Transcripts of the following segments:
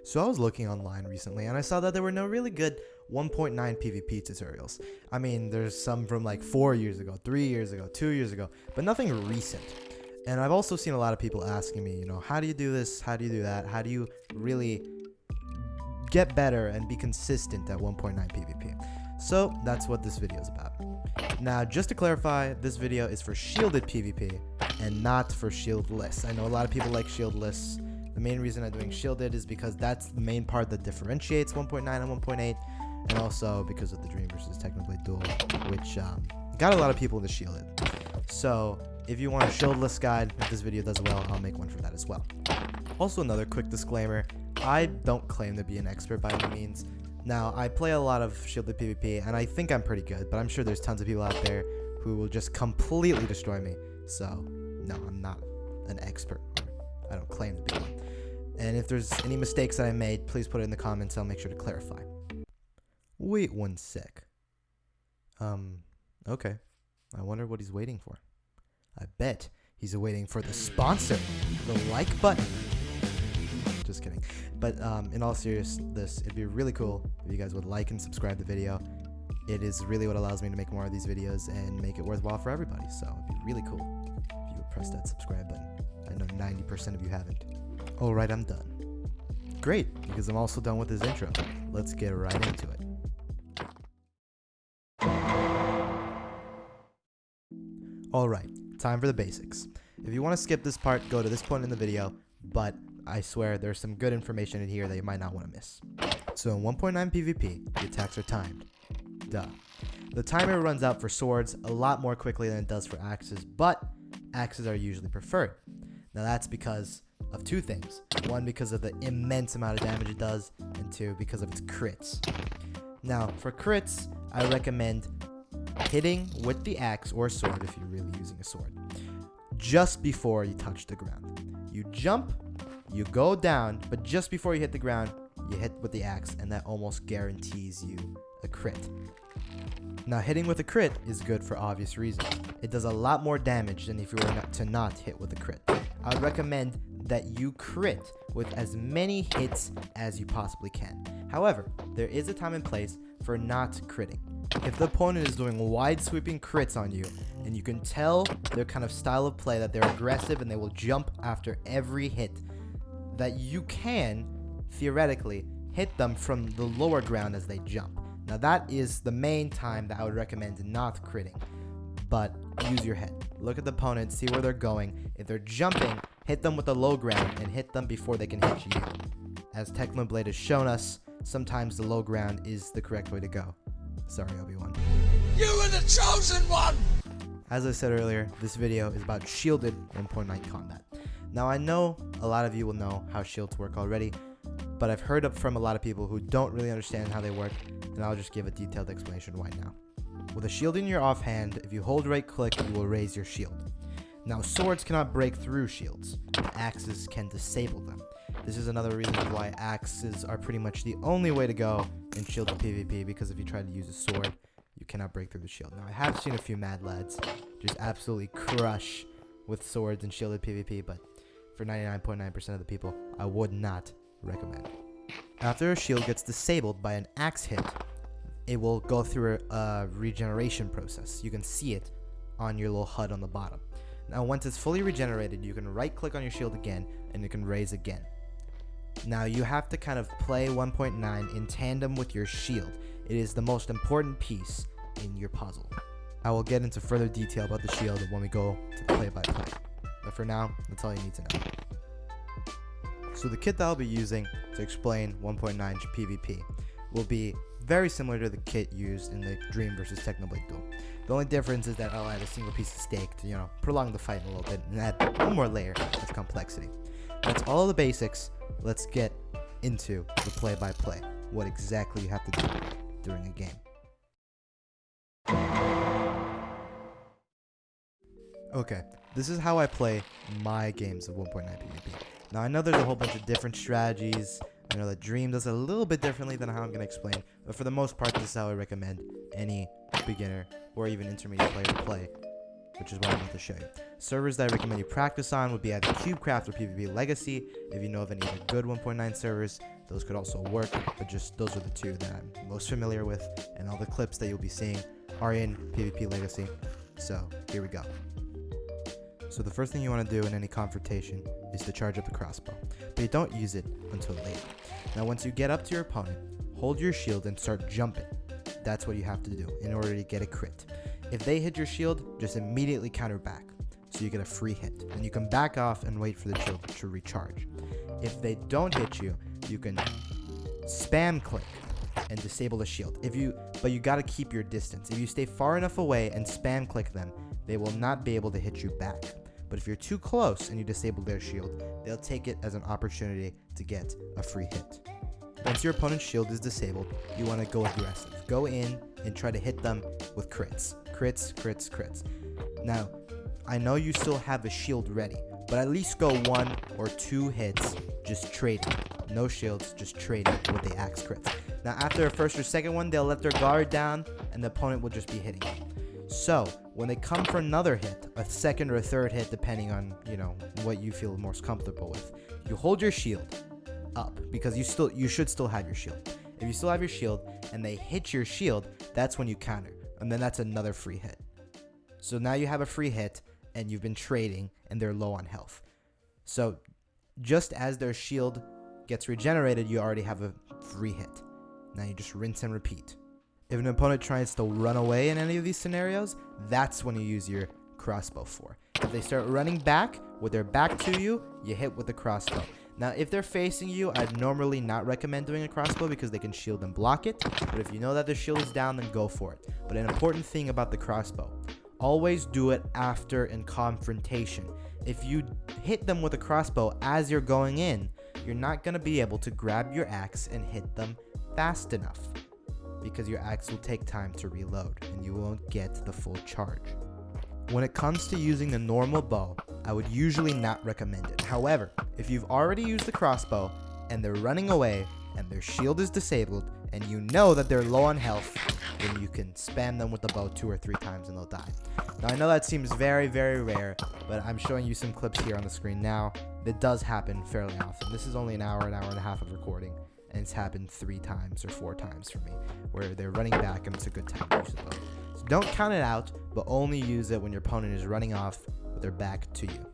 So I was looking online recently and I saw that there were no really good 1.9 PvP tutorials. I mean, there's some from like 4 years ago, 3 years ago, 2 years ago, but nothing recent. And I've also seen a lot of people asking me, how do you do this? How do you do that? How do you really get better and be consistent at 1.9 PvP? So that's what this video is about. Now, just to clarify, this video is for shielded PvP and not for shieldless. I know a lot of people like shieldless. The main reason I'm doing shielded is because that's the main part that differentiates 1.9 and 1.8, and also because of the Dream versus Technoblade duel, which got a lot of people into shielded. So if you want a shieldless guide, if this video does well, I'll make one for that as well. Also, another quick disclaimer, I don't claim to be an expert by any means. Now, I play a lot of shielded PvP, and I think I'm pretty good, but I'm sure there's tons of people out there who will just completely destroy me. So, no, I'm not an expert. I don't claim to be one. And if there's any mistakes that I made, please put it in the comments. I'll make sure to clarify. Wait one sec. Okay. I wonder what he's waiting for. I bet he's waiting for the sponsor, the like button. Just kidding. But in all seriousness, it'd be really cool if you guys would like and subscribe the video. It is really what allows me to make more of these videos and make it worthwhile for everybody. So it'd be really cool if you would press that subscribe button. I know 90% of you haven't. Alright, I'm done. Great, because I'm also done with this intro. Let's get right into it. Alright, time for the basics. If you want to skip this part, go to this point in the video, but I swear there's some good information in here that you might not want to miss. So in 1.9 PvP, the attacks are timed. Duh. The timer runs out for swords a lot more quickly than it does for axes, but axes are usually preferred. Now that's because of two things. One, because of the immense amount of damage it does, and two, because of its crits. Now, for crits, I recommend hitting with the axe or sword if you're really using a sword, just before you touch the ground. You jump, you go down, but just before you hit the ground, you hit with the axe, and that almost guarantees you a crit. Now, hitting with a crit is good for obvious reasons. It does a lot more damage than if you were to not hit with a crit. I would recommend that you crit with as many hits as you possibly can. However, there is a time and place for not critting. If the opponent is doing wide sweeping crits on you, and you can tell their kind of style of play, that they're aggressive and they will jump after every hit, that you can, theoretically, hit them from the lower ground as they jump. Now that is the main time that I would recommend not critting, but use your head. Look at the opponent, see where they're going. If they're jumping, hit them with the low ground and hit them before they can hit you. As Technoblade has shown us, sometimes the low ground is the correct way to go. Sorry, Obi-Wan. You were the chosen one! As I said earlier, this video is about shielded 1.9 combat. Now I know a lot of you will know how shields work already, but I've heard from a lot of people who don't really understand how they work, and I'll just give a detailed explanation right now. With a shield in your offhand, if you hold right click, you will raise your shield. Now, swords cannot break through shields. Axes can disable them. This is another reason why axes are pretty much the only way to go in shielded PvP, because if you try to use a sword, you cannot break through the shield. Now, I have seen a few mad lads just absolutely crush with swords in shielded PvP, but for 99.9% of the people, I would not recommend. After a shield gets disabled by an axe hit, it will go through a regeneration process. You can see it on your little HUD on the bottom. Now, once it's fully regenerated, you can right click on your shield again, and you can raise again. Now, you have to kind of play 1.9 in tandem with your shield. It is the most important piece in your puzzle. I will get into further detail about the shield when we go to the play-by-play. But for now, that's all you need to know. So the kit that I'll be using to explain 1.9 PvP will be very similar to the kit used in the Dream versus Technoblade duel. The only difference is that I'll add a single piece of steak to, prolong the fight a little bit and add one more layer of complexity. That's all of the basics. Let's get into the play-by-play. What exactly you have to do during a game. Okay, this is how I play my games of 1.9 PvP. Now, I know there's a whole bunch of different strategies. I know that Dream does it a little bit differently than how I'm going to explain, but for the most part, this is how I recommend any beginner or even intermediate player to play which is what I'm about to show you. Servers that I recommend you practice on would be either CubeCraft or PvP Legacy. If you know of any other good 1.9 servers, those could also work, but just those are the two that I'm most familiar with, and all the clips that you'll be seeing are in PvP Legacy. So here we go. So the first thing you want to do in any confrontation is to charge up the crossbow, but you don't use it until later. Now once you get up to your opponent, hold your shield and start jumping. That's what you have to do in order to get a crit. If they hit your shield, just immediately counter back, so you get a free hit. And you can back off and wait for the shield to recharge. If they don't hit you, you can spam click and disable the shield. But you gotta keep your distance. If you stay far enough away and spam click them, they will not be able to hit you back. But if you're too close and you disable their shield, they'll take it as an opportunity to get a free hit. Once your opponent's shield is disabled, you want to go aggressive. Go in and try to hit them with crits. Crits, crits, crits. Now, I know you still have a shield ready, but at least go 1 or 2 hits just trading. No shields, just trading with the axe crits. Now, after a first or second one, they'll let their guard down, and the opponent will just be hitting you. So, when they come for another hit, a second or a third hit, depending on, what you feel most comfortable with, you hold your shield up, because you should still have your shield. If you still have your shield and they hit your shield, that's when you counter, and then that's another free hit. So now you have a free hit and you've been trading and they're low on health. So just as their shield gets regenerated, you already have a free hit. Now you just rinse and repeat. If an opponent tries to run away in any of these scenarios, that's when you use your crossbow for. If they start running back with their back to you, you hit with the crossbow. Now, if they're facing you, I'd normally not recommend doing a crossbow because they can shield and block it. But if you know that the shield is down, then go for it. But an important thing about the crossbow, always do it after in confrontation. If you hit them with a crossbow as you're going in, you're not going to be able to grab your axe and hit them fast enough, because your axe will take time to reload and you won't get the full charge. When it comes to using the normal bow, I would usually not recommend it. However, if you've already used the crossbow and they're running away and their shield is disabled and you know that they're low on health, then you can spam them with the bow 2 or 3 times and they'll die. Now I know that seems very, very rare, but I'm showing you some clips here on the screen now that does happen fairly often. This is only an hour and a half of recording, and it's happened 3 times or 4 times for me, where they're running back and it's a good time to use the bow. So don't count it out, but only use it when your opponent is running off with their back to you.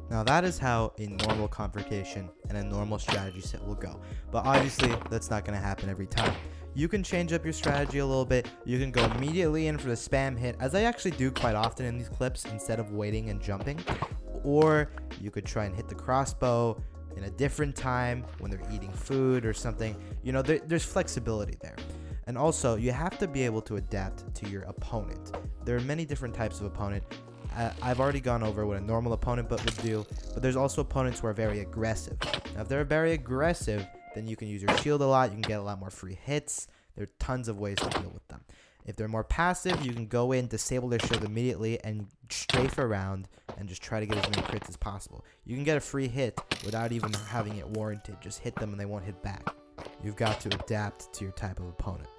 Now that is how a normal confrontation and a normal strategy set will go. But obviously that's not going to happen every time. You can change up your strategy a little bit. You can go immediately in for the spam hit, as I actually do quite often in these clips, instead of waiting and jumping. Or you could try and hit the crossbow in a different time when they're eating food or something. There's flexibility there. And also, you have to be able to adapt to your opponent. There are many different types of opponent. I've already gone over what a normal opponent would do, but there's also opponents who are very aggressive. Now, if they're very aggressive, then you can use your shield a lot. You can get a lot more free hits. There are tons of ways to deal with them. If they're more passive, you can go in, disable their shield immediately, and strafe around and just try to get as many crits as possible. You can get a free hit without even having it warranted. Just hit them and they won't hit back. You've got to adapt to your type of opponent.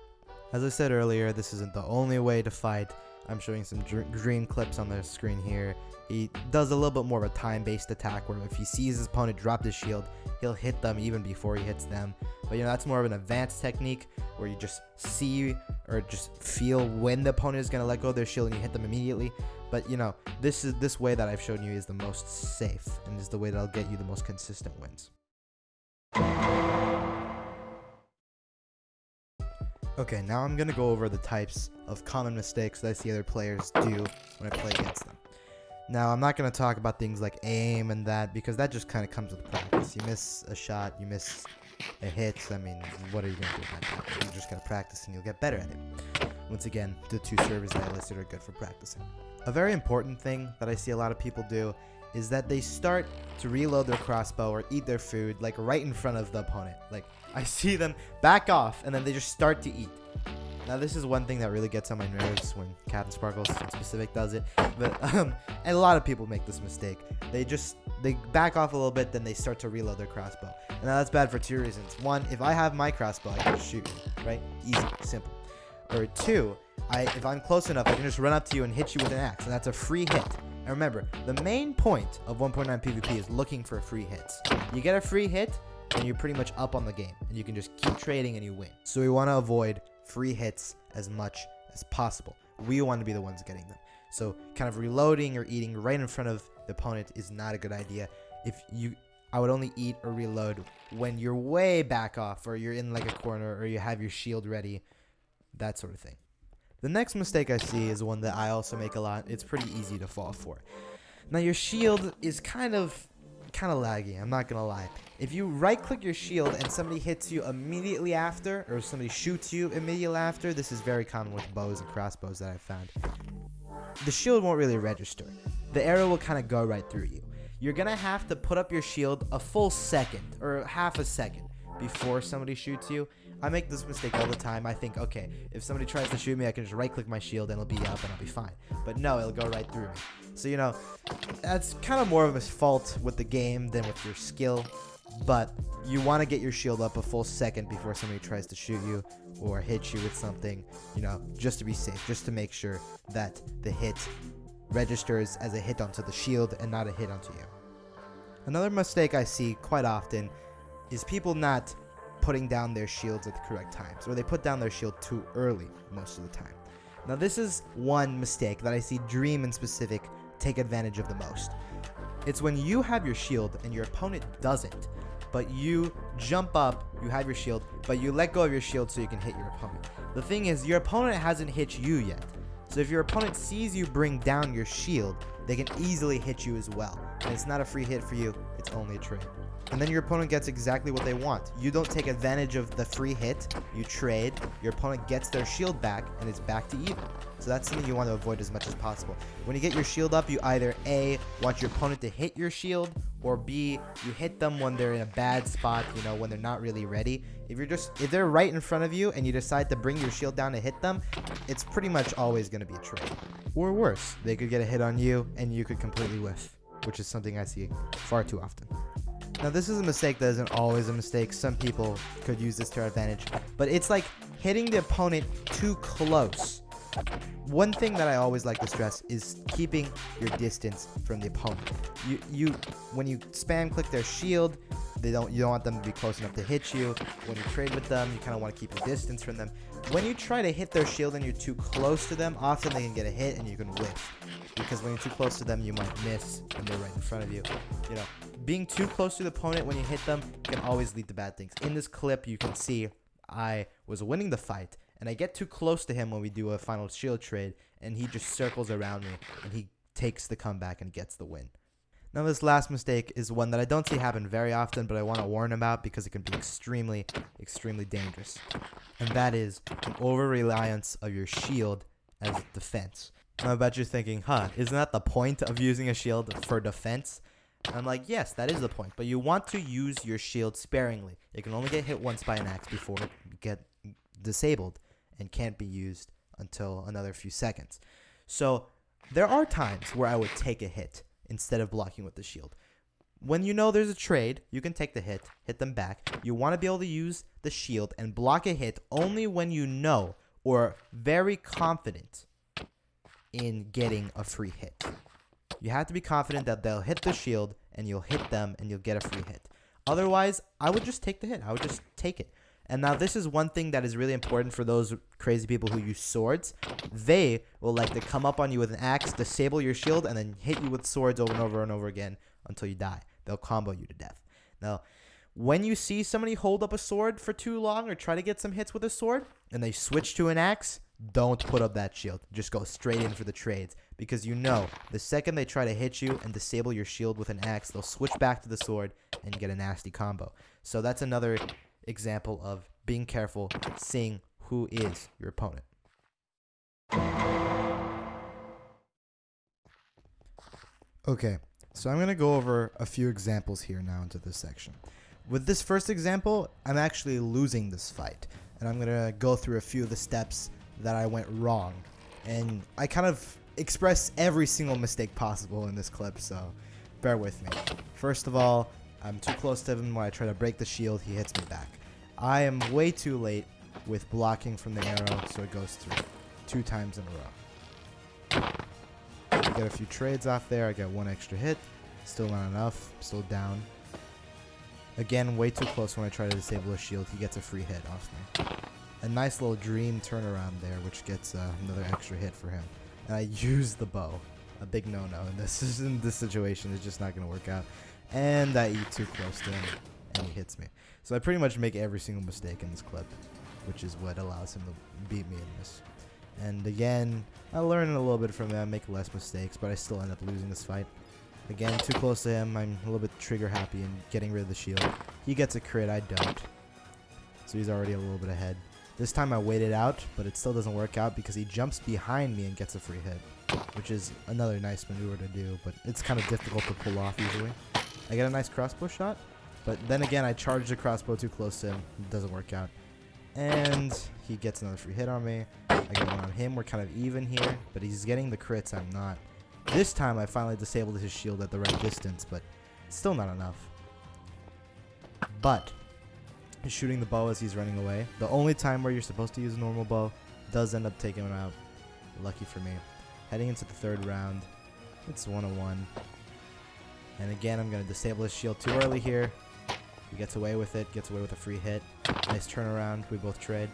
As I said earlier, this isn't the only way to fight. I'm showing some green clips on the screen here. He does a little bit more of a time-based attack where if he sees his opponent drop his shield, he'll hit them even before he hits them. But that's more of an advanced technique where you just see or just feel when the opponent is going to let go of their shield and you hit them immediately. But this way that I've shown you is the most safe and is the way that'll get you the most consistent wins. Okay, now I'm going to go over the types of common mistakes that I see other players do when I play against them. Now, I'm not going to talk about things like aim and that, because that just kind of comes with practice. You miss a shot, you miss a hit. I mean, what are you going to do about that? You're just going to practice and you'll get better at it. Once again, the 2 servers that I listed are good for practicing. A very important thing that I see a lot of people do is that they start to reload their crossbow or eat their food like right in front of the opponent. Like, I see them back off and then they just start to eat. Now this is one thing that really gets on my nerves when KeyanTheGreat in specific does it, but and a lot of people make this mistake. They back off a little bit, then they start to reload their crossbow. And now that's bad for 2 reasons. 1, if I have my crossbow, I can just shoot you, right? Easy, simple. Or 2, if I'm close enough, I can just run up to you and hit you with an axe, and that's a free hit. And remember, the main point of 1.9 PvP is looking for free hits. You get a free hit, and you're pretty much up on the game, and you can just keep trading and you win. So we want to avoid free hits as much as possible. We want to be the ones getting them. So kind of reloading or eating right in front of the opponent is not a good idea. I would only eat or reload when you're way back off, or you're in like a corner, or you have your shield ready, that sort of thing. The next mistake I see is one that I also make a lot. It's pretty easy to fall for. Now your shield is kind of laggy, I'm not gonna lie. If you right click your shield and somebody hits you immediately after, or somebody shoots you immediately after, this is very common with bows and crossbows that I've found, the shield won't really register. The arrow will kind of go right through you. You're gonna have to put up your shield a full second or half a second before somebody shoots you. I make this mistake all the time. I think, okay, if somebody tries to shoot me, I can just right click my shield and it'll be up and I'll be fine. But no, it'll go right through me. So, you know, that's kind of more of a fault with the game than with your skill. But you want to get your shield up a full second before somebody tries to shoot you or hit you with something, you know, just to be safe, just to make sure that the hit registers as a hit onto the shield and not a hit onto you. Another mistake I see quite often is people not putting down their shields at the correct times, or they put down their shield too early most of the time. Now this is one mistake that I see Dream in specific take advantage of the most. It's when you have your shield and your opponent doesn't, but you jump up, you have your shield, but you let go of your shield so you can hit your opponent. The thing is, your opponent hasn't hit you yet. So if your opponent sees you bring down your shield, they can easily hit you as well. And it's not a free hit for you, it's only a trade. And then your opponent gets exactly what they want. You don't take advantage of the free hit, you trade, your opponent gets their shield back, and it's back to even. So that's something you want to avoid as much as possible. When you get your shield up, you either A, want your opponent to hit your shield, or B, you hit them when they're in a bad spot, you know, when they're not really ready. If they're right in front of you and you decide to bring your shield down to hit them, it's pretty much always going to be a trade. Or worse, they could get a hit on you and you could completely whiff, which is something I see far too often. Now this is a mistake that isn't always a mistake. Some people could use this to their advantage, but it's like hitting the opponent too close. One thing that I always like to stress is keeping your distance from the opponent. When you spam click their shield, you don't want them to be close enough to hit you. When you trade with them, you kind of want to keep your distance from them. When you try to hit their shield and you're too close to them, often they can get a hit and you can whiff. Because when you're too close to them, you might miss and they're right in front of you. You know, being too close to the opponent when you hit them can always lead to bad things. In this clip, you can see I was winning the fight, and I get too close to him when we do a final shield trade, and he just circles around me, and he takes the comeback and gets the win. Now, this last mistake is one that I don't see happen very often, but I want to warn about because it can be extremely, extremely dangerous. And that is an over-reliance of your shield as defense. Now, I bet you're thinking, isn't that the point of using a shield for defense? And I'm like, yes, that is the point, but you want to use your shield sparingly. It can only get hit once by an axe before it get disabled and can't be used until another few seconds. So there are times where I would take a hit instead of blocking with the shield. When you know there's a trade, you can take the hit them back. You want to be able to use the shield and block a hit only when you know or very confident in getting a free hit. You have to be confident that they'll hit the shield and you'll hit them and you'll get a free hit. Otherwise, I would just take the hit. I would just take it. And now this is one thing that is really important for those crazy people who use swords. They will like to come up on you with an axe, disable your shield, and then hit you with swords over and over and over again until you die. They'll combo you to death. Now, when you see somebody hold up a sword for too long or try to get some hits with a sword and they switch to an axe, don't put up that shield. Just go straight in for the trades, because you know the second they try to hit you and disable your shield with an axe, they'll switch back to the sword and get a nasty combo. So that's another example of being careful, seeing who is your opponent. Okay, so I'm going to go over a few examples here now into this section. With this first example, I'm actually losing this fight, and I'm going to go through a few of the steps that I went wrong, and I kind of express every single mistake possible in this clip, so bear with me. First of all, I'm too close to him. When I try to break the shield, he hits me back. I am way too late with blocking from the arrow, so it goes through. 2 times in a row. I get a few trades off there. I got 1 extra hit. Still not enough. Still down. Again, way too close when I try to disable his shield. He gets a free hit off me. A nice little dream turnaround there, which gets another extra hit for him. And I use the bow. A big no-no in this situation. It's just not going to work out. And I eat too close to him, and he hits me. So I pretty much make every single mistake in this clip, which is what allows him to beat me in this. And again, I learn a little bit from that, make less mistakes, but I still end up losing this fight. Again, too close to him. I'm a little bit trigger happy and getting rid of the shield. He gets a crit, I don't. So he's already a little bit ahead. This time I waited out, but it still doesn't work out because he jumps behind me and gets a free hit, which is another nice maneuver to do, but it's kind of difficult to pull off usually. I get a nice crossbow shot, but then again I charge the crossbow too close to him. It doesn't work out. And he gets another free hit on me. I get one on him. We're kind of even here, but he's getting the crits. I'm not. This time I finally disabled his shield at the right distance, but still not enough. But he's shooting the bow as he's running away. The only time where you're supposed to use a normal bow does end up taking him out. Lucky for me. Heading into the 3rd round. It's 1-1. And again, I'm going to disable his shield too early here. He gets away with it. Gets away with a free hit. Nice turnaround. We both trade.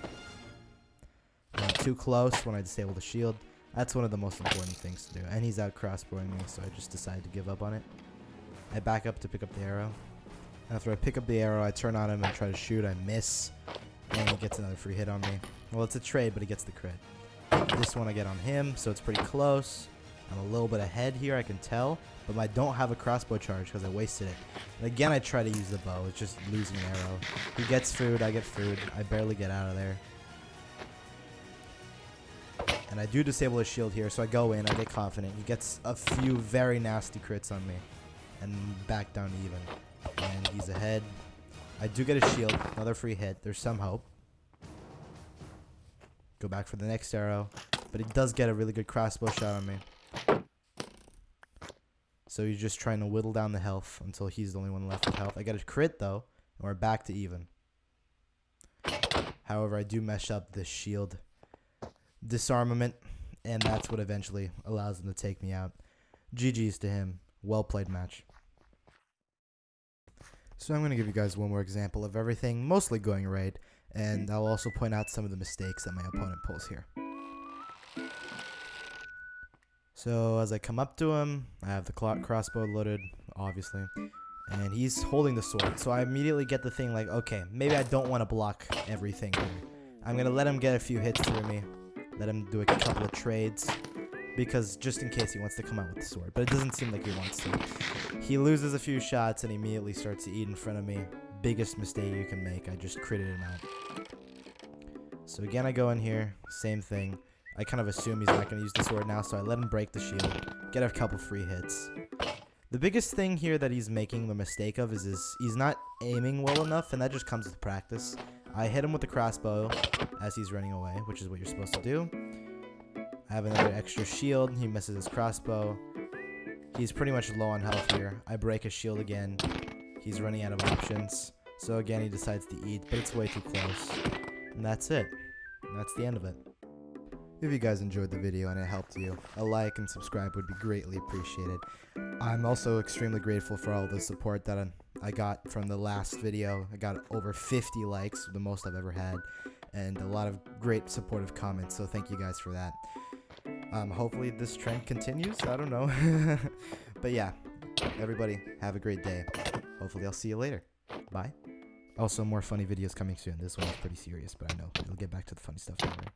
Too close when I disable the shield. That's one of the most important things to do. And he's out crossbowing me, so I just decided to give up on it. I back up to pick up the arrow. After I pick up the arrow, I turn on him and try to shoot. I miss. And he gets another free hit on me. Well, it's a trade, but he gets the crit. This one I get on him, so it's pretty close. I'm a little bit ahead here, I can tell. But I don't have a crossbow charge because I wasted it. And again, I try to use the bow. It's just losing an arrow. He gets food, I get food. I barely get out of there. And I do disable his shield here, so I go in, I get confident. He gets a few very nasty crits on me. And back down even. And he's ahead. I do get a shield, another free hit. There's some hope. Go back for the next arrow. But he does get a really good crossbow shot on me. So he's just trying to whittle down the health until he's the only one left with health. I got a crit though, and we're back to even. However, I do mess up the shield disarmament, and that's what eventually allows him to take me out. GG's to him. Well played match. So I'm going to give you guys one more example of everything mostly going right, and I'll also point out some of the mistakes that my opponent pulls here. So as I come up to him, I have the crossbow loaded, obviously, and he's holding the sword. So I immediately get the thing like, okay, maybe I don't want to block everything here. I'm going to let him get a few hits through me, let him do a couple of trades, because just in case he wants to come out with the sword. But it doesn't seem like he wants to. He loses a few shots and immediately starts to eat in front of me. Biggest mistake you can make. I just critted him out. So again, I go in here, same thing. I kind of assume he's not going to use the sword now, so I let him break the shield, get a couple free hits. The biggest thing here that he's making the mistake of is he's not aiming well enough, and that just comes with practice. I hit him with the crossbow as he's running away, which is what you're supposed to do. I have another extra shield. He misses his crossbow. He's pretty much low on health here. I break his shield again. He's running out of options. So again, he decides to eat, but it's way too close. And that's it. And that's the end of it. If you guys enjoyed the video and it helped you, a like and subscribe would be greatly appreciated. I'm also extremely grateful for all the support that I got from the last video. I got over 50 likes, the most I've ever had, and a lot of great supportive comments, so thank you guys for that. Hopefully this trend continues, I don't know. But yeah, everybody have a great day. Hopefully I'll see you later. Bye. Also, more funny videos coming soon. This one is pretty serious, but I know it'll get back to the funny stuff later.